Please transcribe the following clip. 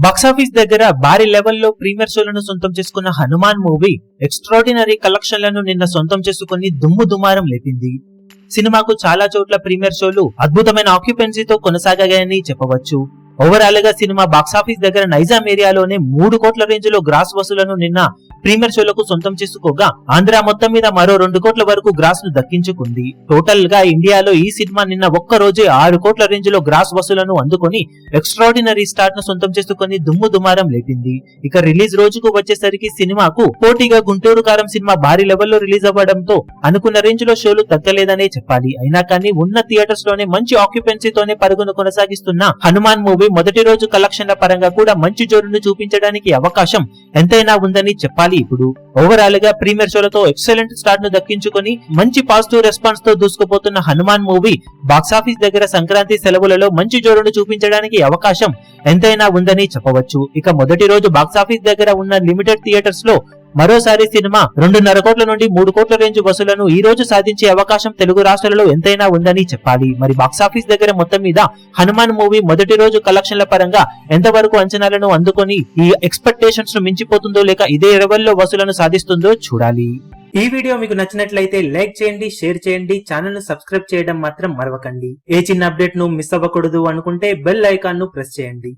Box office దగ్గర భారీ లెవెల్లో ప్రీమియర్ షోలను సొంతం చేసుకున్న హనుమాన్ మూవీ ఎక్స్ట్రాడినరీ కలెక్షన్లను నిన్న సొంతం చేసుకుని దుమ్ము దుమారం లేపింది. సినిమాకు చాలా చోట్ల ప్రీమియర్ షోలు అద్భుతమైన ఆక్యుపెన్సీతో కొనసాగాయని చెప్పవచ్చు. ఓవరాల్ గా సినిమా బాక్సాఫీస్ దగ్గర నైజాం ఏరియాలోనే 3 కోట్ల రేంజ్ లో గ్రాస్ వసూలను నిన్న ప్రీమియర్ షోలకు సొంతం చేసుకోగా ఆంధ్ర మొత్తం మీద మరో 2 కోట్ల వరకు గ్రాస్ ను దక్కించుకుంది. టోటల్ గా ఇండియాలో ఈ సినిమా నిన్న ఒక్క రోజే 6 కోట్ల రేంజ్ లో గ్రాస్ వసూలను అందుకొని ఎక్స్ట్రాడినరీ స్టార్ట్ ను సొంతం చేసుకుని దుమ్ము దుమారం లేపింది. ఇక రిలీజ్ రోజుకు వచ్చేసరికి సినిమాకు పోటీగా గుంటూరు కారం సినిమా భారీ లెవెల్లో రిలీజ్ అవ్వడంతో అనుకున్న రేంజ్ లో షోలు తగ్గలేదనే చెప్పాలి. అయినా కానీ ఉన్న థియేటర్స్ లోనే మంచి ఆక్యుపెన్సీతోనే పరుగును కొనసాగిస్తున్న హనుమాన్ మూవీ మొదటి రోజు కలెక్షన్ల పరంగా కూడా మంచి జోరును చూపించడానికి అవకాశం ఎంతైనా ఉందని చెప్పాలి. ఇప్పుడు ఓవరాల్ గా ప్రీమియర్ షోలతో ఎక్సలెంట్ స్టార్ట్ ను దక్కించుకొని మంచి పాజిటివ్ రెస్పాన్స్ తో దూసుకుపోతున్న హనుమాన్ మూవీ బాక్సాఫీస్ దగ్గర సంక్రాంతి సెలవులలో మంచి జోరును చూపించడానికి అవకాశం ఎంతైనా ఉందని చెప్పవచ్చు. ఇక మొదటి రోజు బాక్సాఫీస్ దగ్గర ఉన్న లిమిటెడ్ థియేటర్స్ లో మరోసారి సినిమా 2.5 కోట్ల నుండి 3 కోట్ల రేంజ్ వసూలను ఈ రోజు సాధించే అవకాశం తెలుగు రాష్ట్రాలలో ఎంతైనా ఉందని చెప్పాలి. మరి బాక్సాఫీస్ దగ్గర మొత్తం మీద హనుమాన్ మూవీ మొదటి రోజు కలెక్షన్ల పరంగా ఎంతవరకు అంచనాలను అందుకొని ఈ ఎక్స్పెక్టేషన్స్ ను మించిపోతుందో లేక ఇదే లెవెల్లో వసూలను సాధిస్తుందో చూడాలి. ఈ వీడియో మీకు నచ్చినట్లయితే లైక్ చేయండి, షేర్ చేయండి, ఛానల్ ను సబ్స్క్రైబ్ చేయడం మాత్రం మరవకండి. ఏ చిన్న అప్డేట్ ను మిస్ అవ్వకూడదు అనుకుంటే బెల్ ఐకాన్ ను ప్రెస్ చేయండి.